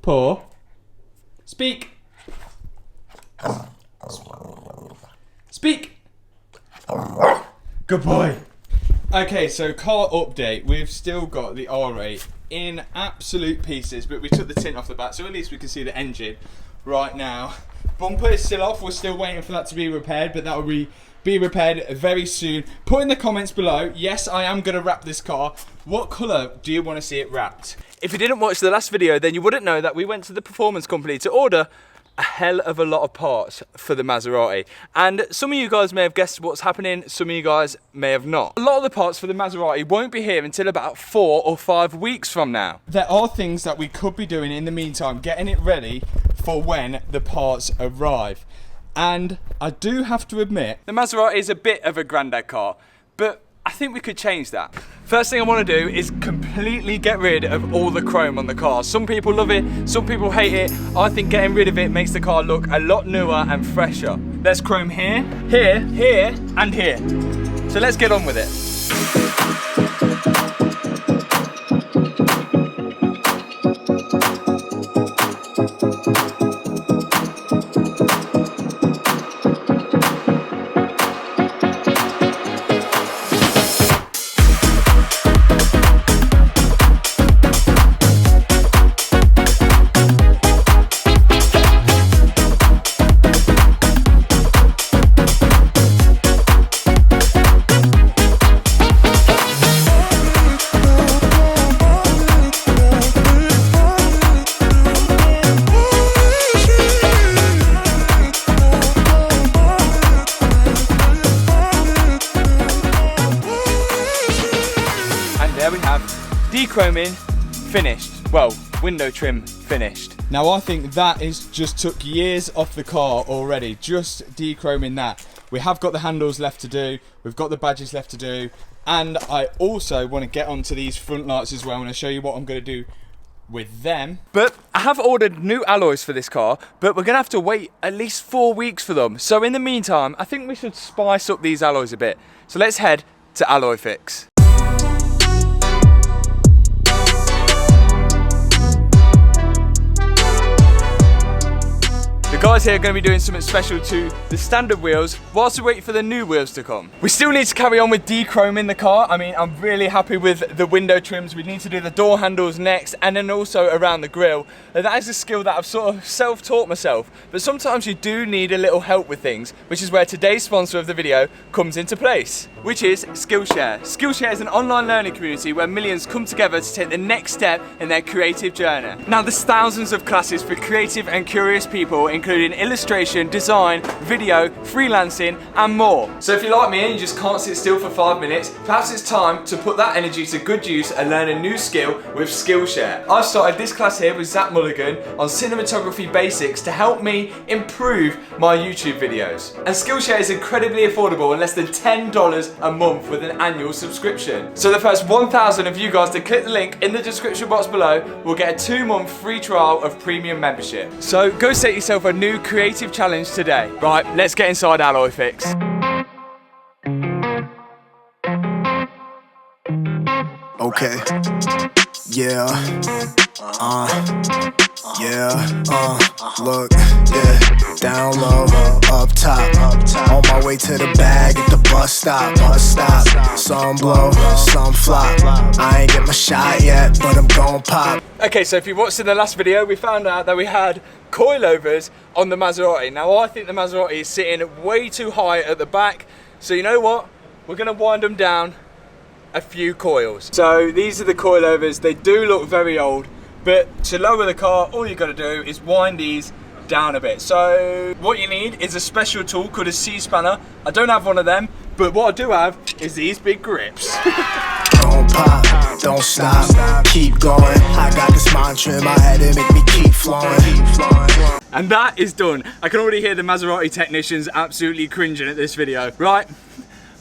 Paw. Speak. Speak. Good boy. Okay, so car update. We've still got the R8 in absolute pieces, but we took the tint off the back, so at least we can see the engine right now. Bumper is still off. We're still waiting for that to be repaired, but that will be repaired very soon. Put in the comments below. Yes, I am going to wrap this car. What colour do you want to see it wrapped? If you didn't watch the last video, then you wouldn't know that we went to the performance company to order a hell of a lot of parts for the Maserati, and some of you guys may have guessed what's happening, some of you guys may have not. A lot of the parts for the Maserati won't be here until about 4 or 5 weeks from now. There are things that we could be doing in the meantime, getting it ready for when the parts arrive. And I do have to admit, the Maserati is a bit of a granddad car, but I think we could change that. First thing I want to do is completely get rid of all the chrome on the car. Some people love it, some people hate it. I think getting rid of it makes the car look a lot newer and fresher. There's chrome here, here, here, and here. So let's get on with it. There we have dechroming finished. Well, window trim finished. Now I think that is just took years off the car already, just dechroming that. We have got the handles left to do, we've got the badges left to do, and I also want to get onto these front lights as well, and I'll show you what I'm going to do with them. But I have ordered new alloys for this car, but we're going to have to wait at least 4 weeks for them. So in the meantime, I think we should spice up these alloys a bit. So let's head to Alloy Fix. The guys here are going to be doing something special to the standard wheels whilst we wait for the new wheels to come. We still need to carry on with dechroming the car. I mean, I'm really happy with the window trims. We need to do the door handles next, and then also around the grille. That is a skill that I've sort of self-taught myself, but sometimes you do need a little help with things, which is where today's sponsor of the video comes into place, which is Skillshare. Skillshare is an online learning community where millions come together to take the next step in their creative journey. Now, there's thousands of classes for creative and curious people, including illustration, design, video, freelancing, and more. So if you're like me and you just can't sit still for 5 minutes, perhaps it's time to put that energy to good use and learn a new skill with Skillshare. I've started this class here with Zach Mulligan on cinematography basics to help me improve my YouTube videos. And Skillshare is incredibly affordable and less than $10 a month with an annual subscription. So the first 1,000 of you guys to click the link in the description box below will get a 2-month free trial of premium membership. So go set yourself a new creative challenge today. Right, let's get inside Alloy Fix. Okay. Yeah. Look, yeah. Down low, up top. On my way to the bag at the bus stop. Some blow, some flop. I ain't get my shot yet, but I'm gon' pop. Okay, so if you watched in the last video, we found out that we had coilovers on the Maserati. Now I think the Maserati is sitting way too high at the back, so you know what? We're gonna wind them down a few coils. So these are the coilovers. They do look very old, but to lower the car, all you gotta do is wind these down a bit. So what you need is a special tool called a C-spanner. I don't have one of them, but what I do have is these big grips. Don't pop, don't stop, keep going. I got this mantra in my head and make me keep flowing. And that is done. I can already hear the Maserati technicians absolutely cringing at this video. Right,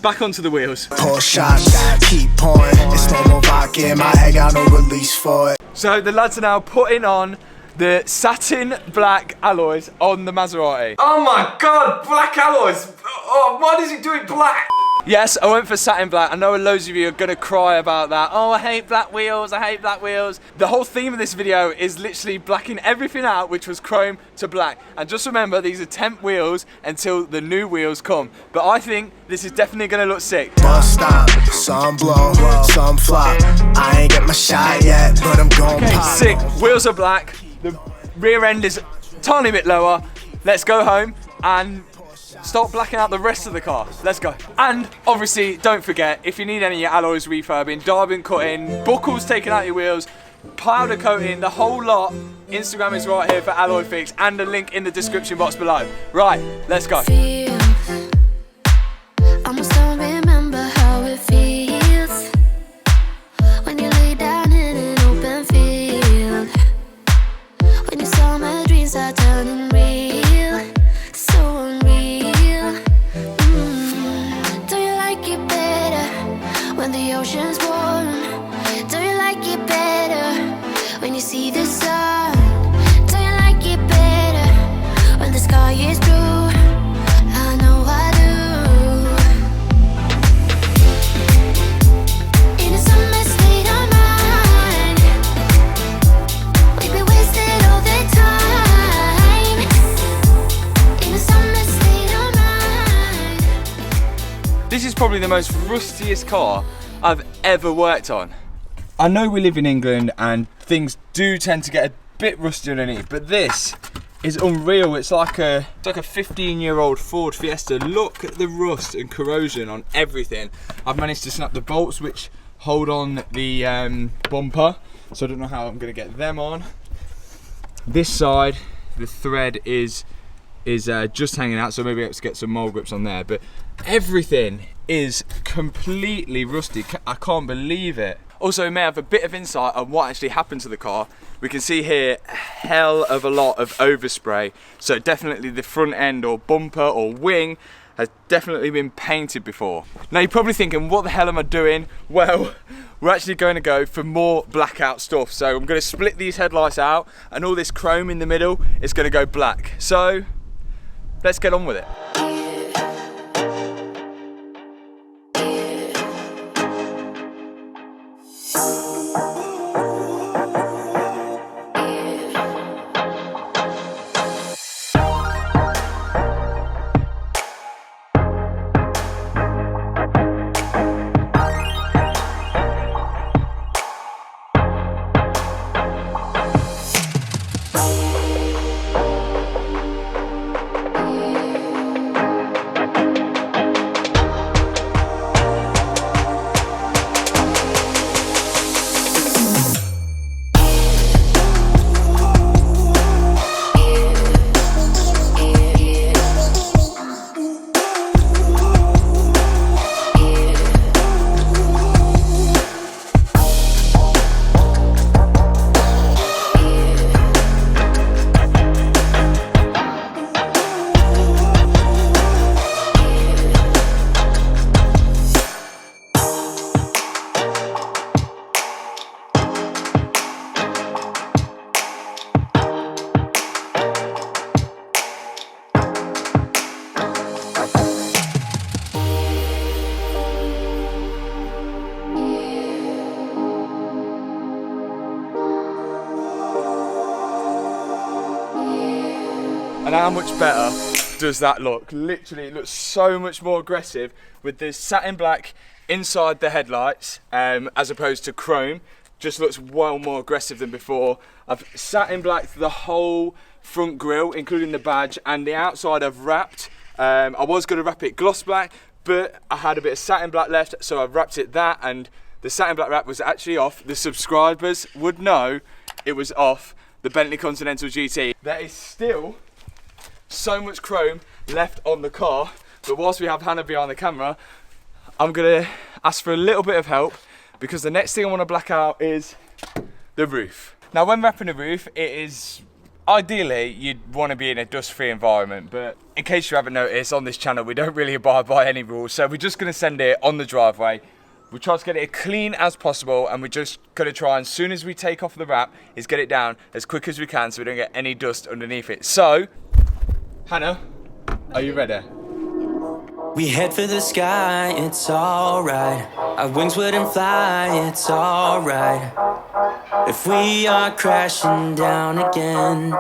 back onto the wheels. Pour shots, keep pouring. It's no more vodka in my head, got no release for it. So the lads are now putting on the Satin Black alloys on the Maserati. Oh my god, black alloys! Oh, why does it do it black? Yes, I went for satin black. I know loads of you are gonna cry about that. Oh, I hate black wheels, I hate black wheels. The whole theme of this video is literally blacking everything out, which was chrome to black. And just remember, these are temp wheels until the new wheels come. But I think this is definitely gonna look sick. Bus stop, some blow, some flop. I ain't get my shot yet, but I'm gon' Okay, pop. sick. Wheels are black. The rear end is a tiny bit lower. Let's go home and start blacking out the rest of the car. Let's go. And obviously, don't forget, if you need any of your alloys refurbing, diamond cutting, buckles taken out your wheels, powder coating, the whole lot, Instagram is right here for Alloy Fix and a link in the description box below. Right, let's go. Almost don't remember how it feels when you lay down in an open field, when you saw my dreams are turning real, so unreal. Do you like it better when the ocean's warm? Do you like it better when you see the sun? Do you like it better when the sky is blue? I know I do. In a summer state of mind, we've been wasted all the time. In a summer state of mind. This is probably the most rustiest car I've ever worked on. I know we live in England and things do tend to get a bit rusty underneath, but this is unreal. It's like a 15-year-old Ford Fiesta. Look at the rust and corrosion on everything. I've managed to snap the bolts which hold on the bumper, so I don't know how I'm going to get them on. This side, the thread is just hanging out, so maybe I have to get some mole grips on there, but everything is completely rusty. I can't believe it. Also, we may have a bit of insight on what actually happened to the car. We can see here a hell of a lot of overspray, so definitely the front end or bumper or wing has definitely been painted before. Now you're probably thinking, what the hell am I doing? Well, we're actually going to go for more blackout stuff. So I'm going to split these headlights out and all this chrome in the middle is going to go black. So let's get on with it. And how much better does that look? Literally, it looks so much more aggressive with this satin black inside the headlights as opposed to chrome. Just looks well more aggressive than before. I've satin blacked the whole front grille, including the badge, and the outside I've wrapped. I was going to wrap it gloss black, but I had a bit of satin black left, so I've wrapped it that, and the satin black wrap was actually off. The subscribers would know it was off the Bentley Continental GT. There is still so much chrome left on the car, but whilst we have Hannah behind the camera, I'm gonna ask for a little bit of help because the next thing I want to black out is the roof. Now when wrapping a roof, it is ideally you'd want to be in a dust-free environment, but in case you haven't noticed, on this channel we don't really abide by any rules, so we're just going to send it on the driveway. We try to get it as clean as possible, and we're just going to try, and as soon as we take off the wrap, is get it down as quick as we can so we don't get any dust underneath it. So Hannah, are you ready? We head for the sky, it's alright. Our wings wouldn't fly, it's alright. If we are crashing down again,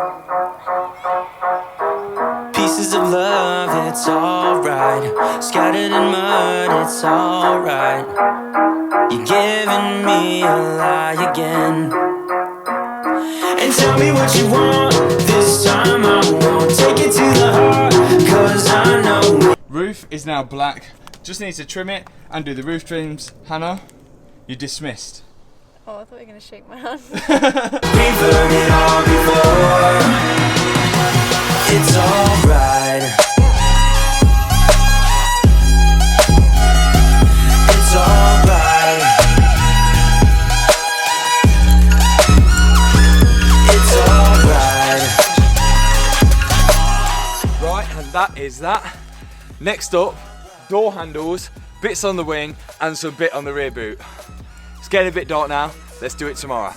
pieces of love, it's alright. Scattered in mud, it's alright. You're giving me a lie again. And tell me what you want, this time I won't take it to the heart, 'cause I know. Roof is now black, just need to trim it and do the roof trims. Hannah, you're dismissed. Oh, I thought you were going to shake my hand. We've heard it all before. It's alright. It's alright. It's alright. Right, and that is that. Next up, door handles, bits on the wing, and some bit on the rear boot. It's getting a bit dark now, let's do it tomorrow.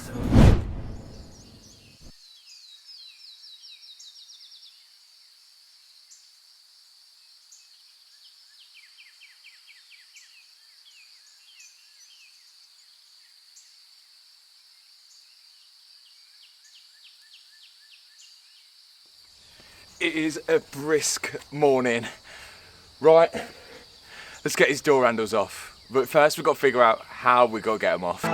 It is a brisk morning. Right, let's get these door handles off. But first we've got to figure out how we got to get them off.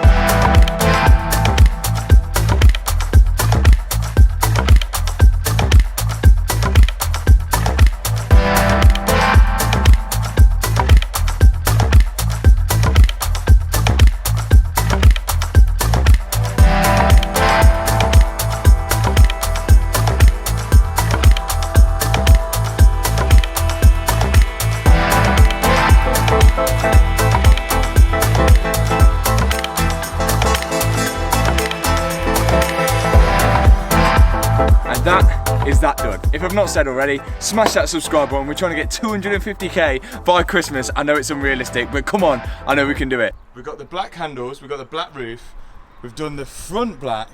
That is that done. If I've not said already, smash that subscribe button. We're trying to get 250k by Christmas. I know it's unrealistic, but come on, I know we can do it. We've got the black handles, we've got the black roof, we've done the front black,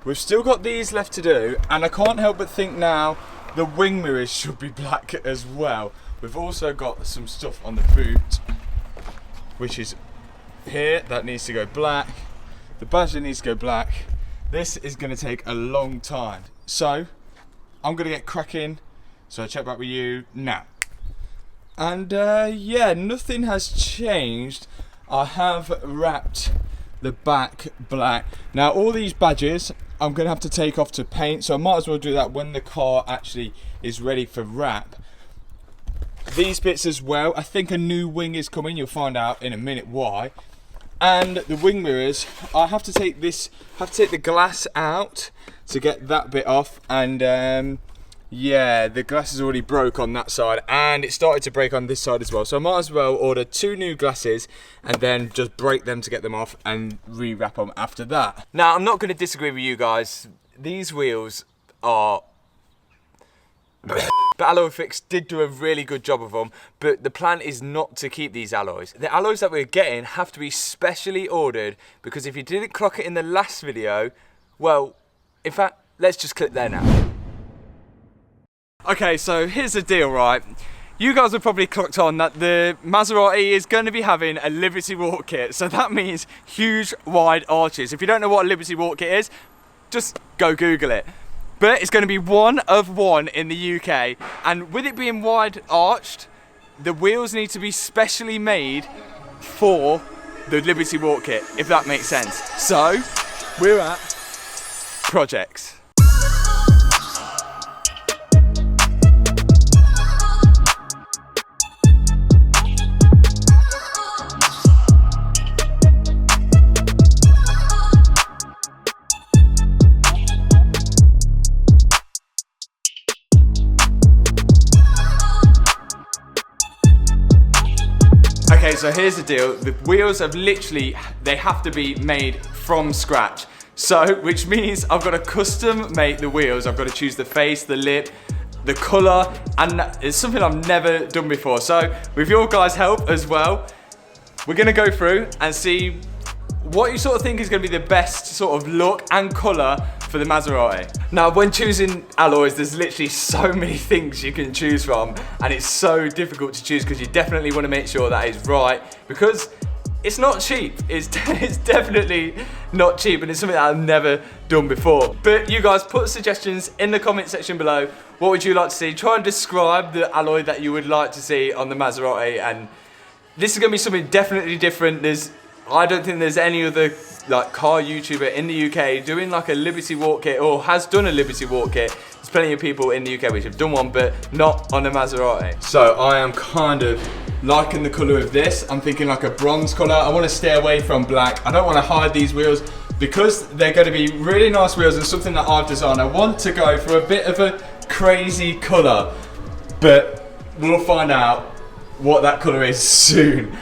we've still got these left to do, and I can't help but think now the wing mirrors should be black as well. We've also got some stuff on the boot, which is here, that needs to go black. The badger needs to go black. This is going to take a long time. So, I'm going to get cracking, so I'll check back with you now. And yeah, nothing has changed. I have wrapped the back black. Now, all these badges, I'm going to have to take off to paint, so I might as well do that when the car actually is ready for wrap. These bits as well, I think a new wing is coming, you'll find out in a minute why. And the wing mirrors, I have to take the glass out to get that bit off, and yeah, the glass is already broke on that side, and it started to break on this side as well, so I might as well order 2 new glasses and then just break them to get them off and re-wrap them after that. Now, I'm not going to disagree with you guys, these wheels are... But Alloy Fix did do a really good job of them, but the plan is not to keep these alloys. The alloys that we're getting have to be specially ordered, because if you didn't clock it in the last video, well, in fact, let's just click there now. Okay, so here's the deal, right? You guys have probably clocked on that the Maserati is going to be having a Liberty Walk kit, so that means huge wide arches. If you don't know what a Liberty Walk kit is, just go Google it. But it's going to be one of one in the UK, and with it being wide arched, the wheels need to be specially made for the Liberty Walk kit, if that makes sense. So, we're at Projects. Okay, so here's the deal. The wheels have literally, they have to be made from scratch. So, which means I've got to custom make the wheels. I've got to choose the face, the lip, the colour, and it's something I've never done before. So, with your guys' help as well, we're going to go through and see what you sort of think is going to be the best sort of look and colour for the Maserati. Now, when choosing alloys, there's literally so many things you can choose from, and it's so difficult to choose because you definitely want to make sure that is right, because it's not cheap. It's definitely not cheap, and it's something that I've never done before. But you guys, put suggestions in the comment section below. What would you like to see? Try and describe the alloy that you would like to see on the Maserati, and this is going to be something definitely different. I don't think there's any other like car YouTuber in the UK doing like a Liberty Walk kit, or has done a Liberty Walk kit. There's plenty of people in the UK which have done one, but not on a Maserati. So I am kind of liking the colour of this. I'm thinking like a bronze colour. I want to stay away from black. I don't want to hide these wheels because they're going to be really nice wheels and something that I've designed. I want to go for a bit of a crazy colour, but we'll find out what that colour is soon.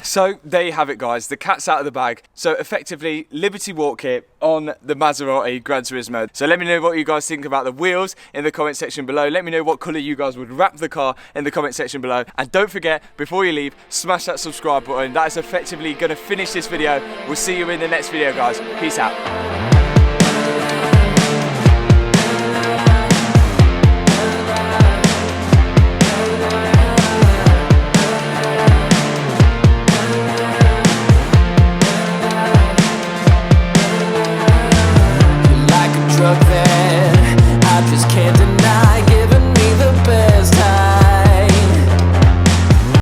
So there you have it, guys. The cat's out of the bag. So effectively, Liberty Walk kit on the Maserati Granturismo. So let me know what you guys think about the wheels in the comment section below. Let me know what colour you guys would wrap the car in the comment section below. And don't forget, before you leave, smash that subscribe button. That is effectively going to finish this video. We'll see you in the next video, guys. Peace out.